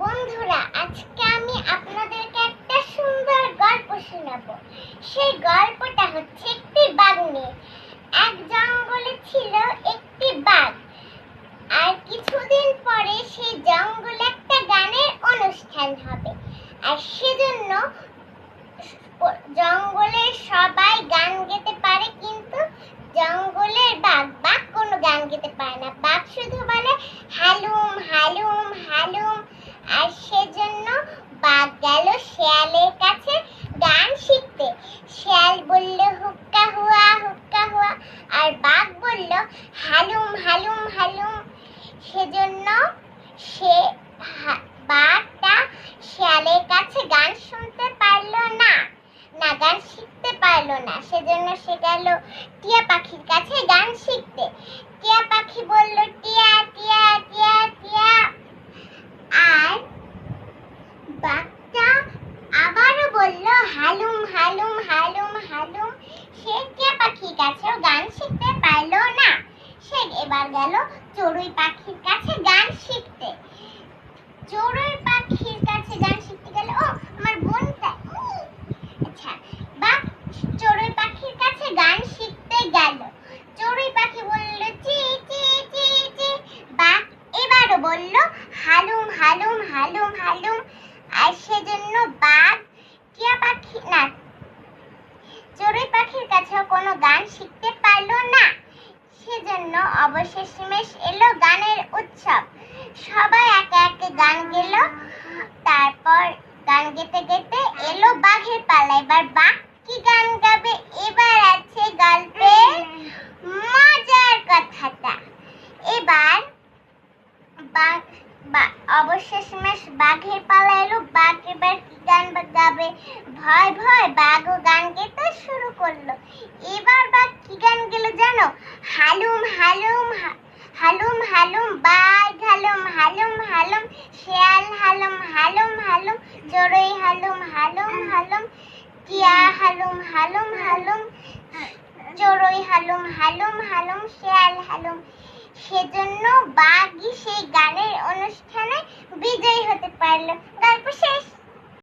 বন্ধুরা, আজকে আমি আপনাদেরকে একটা সুন্দর গল্প শোনাবো। সেই গল্পটা হচ্ছে একটি বাঘ নিয়ে। এক জঙ্গলে ছিল একটি বাঘ, আর কিছুদিন পরে সেই জঙ্গলে একটা গানের অনুষ্ঠান হবে। আর সেজন্য জঙ্গলের সবাই গান গেতে পারে, কিন্তু জঙ্গলের বাঘ কোনো গান গেতে পারে না। বাঘ শুধু বলে হালুম হালুম হালুম। আর সেজন্য বাঘ গেল শিয়ালের কাছে গান শিখতে। শিয়াল বলল হুক্কা হুয়া হুক্কা হুয়া, আর বাঘ বলল হালুম হালুম হালুম। সেজন্য সে বাঘটা শিয়ালের কাছে গান শুনতে পারলো না, গান শিখতে পারলো না। সেজন্য সে গেল টিয়া পাখির কাছে গান শিখতে। টিয়া পাখি বলল টিয়া টিয়া টিয়া টিয়া। আর বাঘটা আবারও বলল হালুম হালুম হালুম হালুম। সে টিয়া পাখির কাছেও গান শিখতে পারলো না। সে এবার গেল চড়ুই পাখির কাছে গান শিখতে। চড়ুই পাখির কাছে গান শিখতে গেল, ও আমার বোনটা, আচ্ছা, বাঘ চড়ুই পাখির কাছে গান শিখতে গেল। চড়ুই পাখি বলল চি চি চি চি। বাঘ এবারও বলল হালুম হালুম হালুম হালুম। আর সেজন্য বাঘ টিয়া পাখি না, চড়ুই পাখির কাছেও কোনো গান শিখতে পারলো না। সেজন্য অবশেষমেশ এলো গানের উৎসব। সবাই একে একে গান গেল। তারপর গান গেতে গেতে এলো বাঘের পালা। এবার বাঘ কি গান গাবে? এবার আছে গল্পের মজার কথাটা। এবার অবশেষমেশ বাঘের পালা এলো। বাঘ এবার কি গান গাবে? ভয় ভয় বাঘও গান গেতে শুরু করলো। এবার বাঘ কি গান গেল জানো? হালুম হালুম হালুম হালুম, বাঘ হালুম হালুম হালুম, শিয়াল হালুম হালুম হালুম, চড়ুই হালুম হালুম হালুম, টিয়া হালুম হালুম হালুম, চড়ুই হালুম হালুম হালুম, শিয়াল হালুম। সেজন্য বাঘই সেই গানের অনুষ্ঠানে বিজয়ী হতে পারলো। গল্প শেষ।